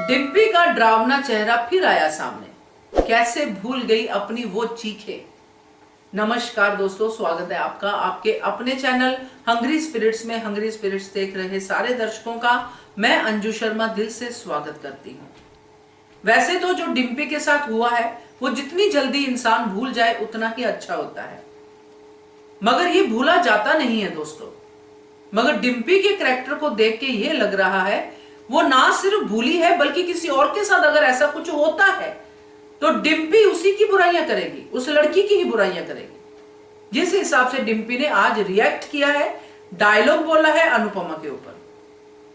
डिम्पी का डरावना चेहरा फिर आया सामने। कैसे भूल गई अपनी वो चीखें। नमस्कार दोस्तों, स्वागत है आपका आपके अपने चैनल हंग्री स्पिरिट्स में। हंग्री स्पिरिट्स देख रहे सारे दर्शकों का मैं अंजू शर्मा दिल से स्वागत करती हूँ। वैसे तो जो डिम्पी के साथ हुआ है वो जितनी जल्दी इंसान भूल जाए उतना ही अच्छा होता है, मगर ये भूला जाता नहीं है दोस्तों। मगर डिम्पी के कैरेक्टर को देख के ये लग रहा है वो ना सिर्फ भूली है बल्कि किसी और के साथ अगर ऐसा कुछ होता है तो डिम्पी उसी की बुराइयां करेगी, उस लड़की की ही बुराइयां करेगी। जिस हिसाब से डिम्पी ने आज रिएक्ट किया है, डायलॉग बोला है अनुपमा के ऊपर।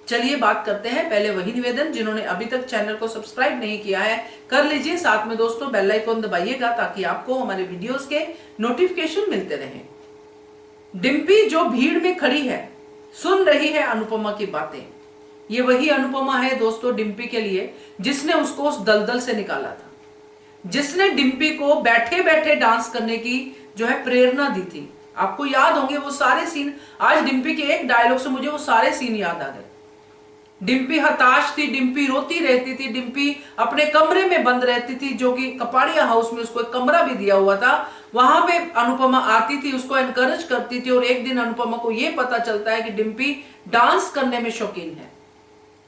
चलिए बात करते हैं। पहले वही निवेदन, जिन्होंने अभी तक चैनल को सब्सक्राइब नहीं किया है कर लीजिए, साथ में दोस्तों बेल आइकन दबाइएगा ताकि आपको हमारे वीडियोस के नोटिफिकेशन मिलते रहें। डिम्पी जो भीड़ में खड़ी है, सुन रही है अनुपमा की बातें। ये वही अनुपमा है दोस्तों डिम्पी के लिए जिसने उसको उस दलदल से निकाला था, जिसने डिम्पी को बैठे बैठे डांस करने की जो है प्रेरणा दी थी। आपको याद होंगे वो सारे सीन। आज डिम्पी के एक डायलॉग से मुझे वो सारे सीन याद आ गए। डिम्पी हताश थी, डिम्पी रोती रहती थी, डिम्पी अपने कमरे में बंद रहती थी, जो कि कपाड़िया हाउस में उसको एक कमरा भी दिया हुआ था। वहां पे अनुपमा आती थी, उसको एनकरेज करती थी। और एक दिन अनुपमा को यह पता चलता है कि डिम्पी डांस करने में शौकीन है।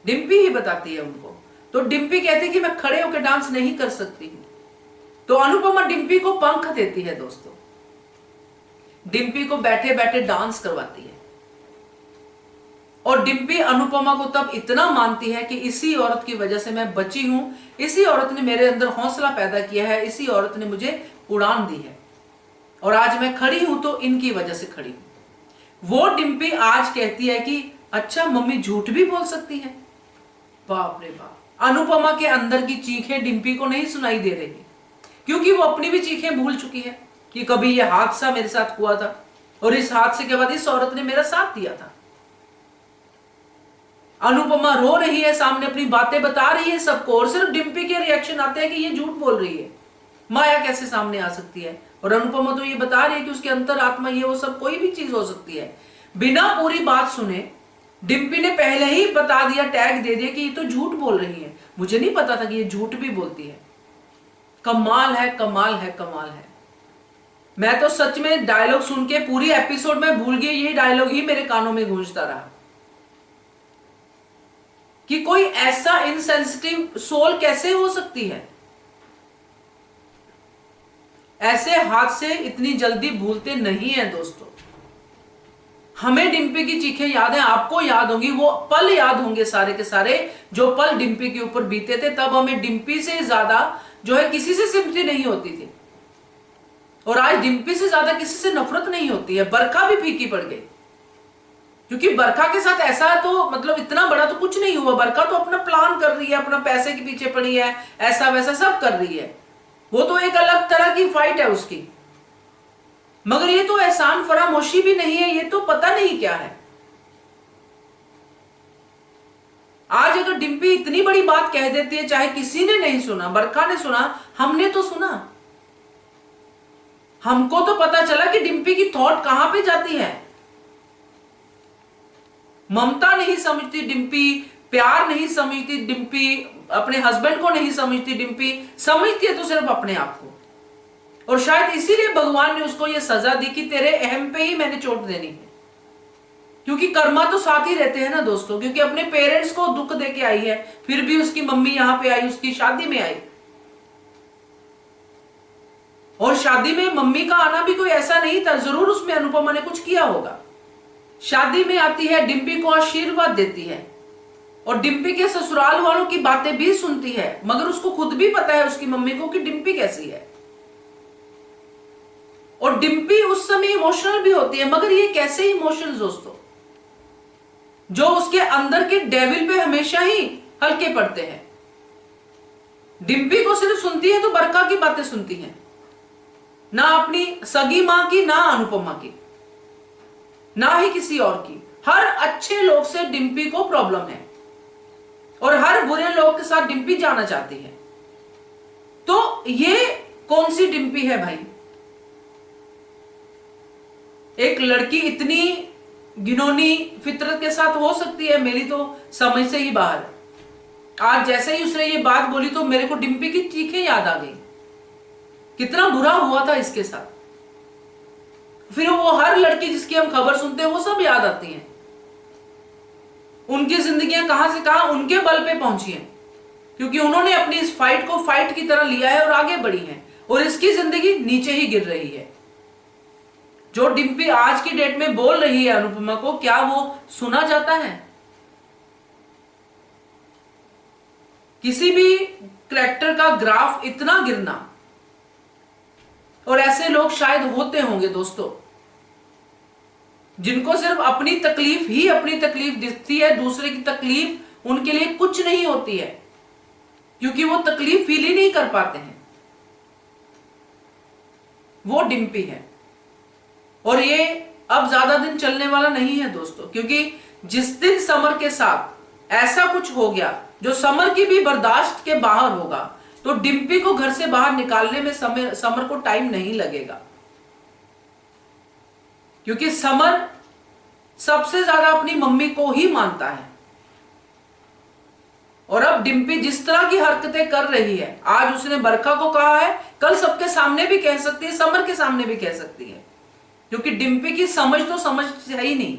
डिम्पी ही बताती है उनको। तो डिम्पी कहती है कि मैं खड़े होकर डांस नहीं कर सकती हूं। तो अनुपमा डिम्पी को पंख देती है दोस्तों, डिम्पी को बैठे बैठे डांस करवाती है। और डिम्पी अनुपमा को तब इतना मानती है कि इसी औरत की वजह से मैं बची हूं, इसी औरत ने मेरे अंदर हौसला पैदा किया है, इसी औरत ने मुझे उड़ान दी है और आज मैं खड़ी हूं तो इनकी वजह से खड़ी हूं। वो डिम्पी आज कहती है कि अच्छा मम्मी झूठ भी बोल सकती है। बाप रे बाप, अनुपमा के अंदर की चीखें डिम्पी को नहीं सुनाई दे रही, क्योंकि वो अपनी भी चीखें भूल चुकी है कि कभी यह हादसा मेरे साथ हुआ था और इस हादसे के बाद इस औरत ने मेरा साथ दिया था। अनुपमा रो रही है, सामने अपनी बातें बता रही है सबको, और सिर्फ डिम्पी के रिएक्शन आते हैं कि ये झूठ बोल रही है। माया कैसे सामने आ सकती है? और अनुपमा तो ये बता रही है कि उसके अंतर आत्मा ये वो सब कोई भी चीज हो सकती है। बिना पूरी बात सुने डिम्पी ने पहले ही बता दिया, टैग दे दिया कि ये तो झूठ बोल रही है। मुझे नहीं पता था कि ये झूठ भी बोलती है। कमाल है, कमाल है, कमाल है। मैं तो सच में डायलॉग सुन के पूरी एपिसोड में भूल गई, यही डायलॉग ही मेरे कानों में गूंजता रहा कि कोई ऐसा इनसेंसिटिव सोल कैसे हो सकती है। ऐसे हादसे इतनी जल्दी भूलते नहीं है दोस्तों। हमें डिम्पी की चीखें याद है, आपको याद होंगी, वो पल याद होंगे सारे के सारे जो पल डिम्पी के ऊपर बीते थे। तब हमें डिम्पी से ज्यादा जो है किसी से सिंपैथी नहीं होती थी, और आज डिम्पी से ज्यादा किसी से नफरत नहीं होती है। बरखा भी फीकी पड़ गई, क्योंकि बरखा के साथ ऐसा तो मतलब इतना बड़ा तो कुछ नहीं हुआ। बरखा तो अपना प्लान कर रही है, अपना पैसे के पीछे पड़ी है, ऐसा वैसा सब कर रही है। वो तो एक अलग तरह की फाइट है उसकी। मगर ये तो एहसान फरामोशी भी नहीं है, ये तो पता नहीं क्या है। आज अगर डिम्पी इतनी बड़ी बात कह देती है, चाहे किसी ने नहीं सुना, बरखा ने सुना, हमने तो सुना, हमको तो पता चला कि डिम्पी की थॉट कहां पे जाती है। ममता नहीं समझती डिम्पी, प्यार नहीं समझती डिम्पी, अपने हस्बैंड को नहीं समझती डिम्पी, समझती है तो सिर्फ अपने आप को। और शायद इसीलिए भगवान ने उसको यह सजा दी कि तेरे अहम पे ही मैंने चोट देनी है। क्योंकि कर्मा तो साथ ही रहते हैं ना दोस्तों। क्योंकि अपने पेरेंट्स को दुख देके आई है, फिर भी उसकी मम्मी यहां पे आई, उसकी शादी में आई, और शादी में मम्मी का आना भी कोई ऐसा नहीं था, जरूर उसमें अनुपमा ने कुछ किया होगा। शादी में आती है, डिम्पी को आशीर्वाद देती है और डिम्पी के ससुराल वालों की बातें भी सुनती है, मगर उसको खुद भी पता है उसकी मम्मी को कि डिम्पी कैसी है। और डिम्पी उस समय इमोशनल भी होती है, मगर ये कैसे इमोशंस दोस्तों जो उसके अंदर के डेविल पे हमेशा ही हल्के पड़ते हैं। डिम्पी को सिर्फ सुनती है तो बरखा की बातें सुनती है, ना अपनी सगी मां की, ना अनुपमा की, ना ही किसी और की। हर अच्छे लोग से डिम्पी को प्रॉब्लम है और हर बुरे लोग के साथ डिम्पी जाना चाहती है। तो ये कौन सी डिम्पी है भाई? एक लड़की इतनी घिनौनी फितरत के साथ हो सकती है, मेरी तो समझ से ही बाहर है। आज जैसे ही उसने ये बात बोली तो मेरे को डिम्पी की चीखें याद आ गई, कितना बुरा हुआ था इसके साथ। फिर वो हर लड़की जिसकी हम खबर सुनते हैं वो सब याद आती हैं। उनकी जिंदगियां कहां से कहां उनके बल पे पहुंची हैं, क्योंकि उन्होंने अपनी इस फाइट को फाइट की तरह लिया है और आगे बढ़ी है, और इसकी जिंदगी नीचे ही गिर रही है। जो डिम्पी आज की डेट में बोल रही है अनुपमा को, क्या वो सुना जाता है? किसी भी कैरेक्टर का ग्राफ इतना गिरना, और ऐसे लोग शायद होते होंगे दोस्तों, जिनको सिर्फ अपनी तकलीफ ही अपनी तकलीफ दिखती है, दूसरे की तकलीफ उनके लिए कुछ नहीं होती है, क्योंकि वो तकलीफ फील ही नहीं कर पाते हैं। वो डिम्पी है, और ये अब ज्यादा दिन चलने वाला नहीं है दोस्तों, क्योंकि जिस दिन समर के साथ ऐसा कुछ हो गया जो समर की भी बर्दाश्त के बाहर होगा, तो डिम्पी को घर से बाहर निकालने में समर को टाइम नहीं लगेगा, क्योंकि समर सबसे ज्यादा अपनी मम्मी को ही मानता है। और अब डिम्पी जिस तरह की हरकतें कर रही है, आज उसने बरखा को कहा है, कल सबके सामने भी कह सकती है, समर के सामने भी कह सकती है, क्योंकि डिम्पी की समझ तो समझ है ही नहीं,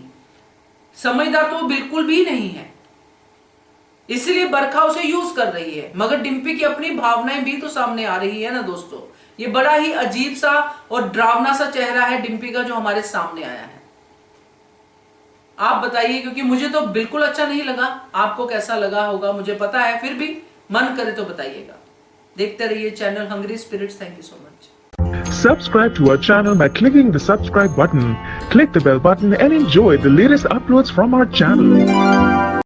समझदार तो वो बिल्कुल भी नहीं है, इसलिए बरखा उसे यूज कर रही है। मगर डिम्पी की अपनी भावनाएं भी तो सामने आ रही है ना दोस्तों। ये बड़ा ही अजीब सा और डरावना सा चेहरा है डिम्पी का जो हमारे सामने आया है। आप बताइए, क्योंकि मुझे तो बिल्कुल अच्छा नहीं लगा, आपको कैसा लगा होगा मुझे पता है, फिर भी मन करे तो बताइएगा। देखते रहिए channel hungry spirits. Thank you so much. Subscribe to our channel by clicking the subscribe button. Click the bell button and enjoy the latest uploads from our channel.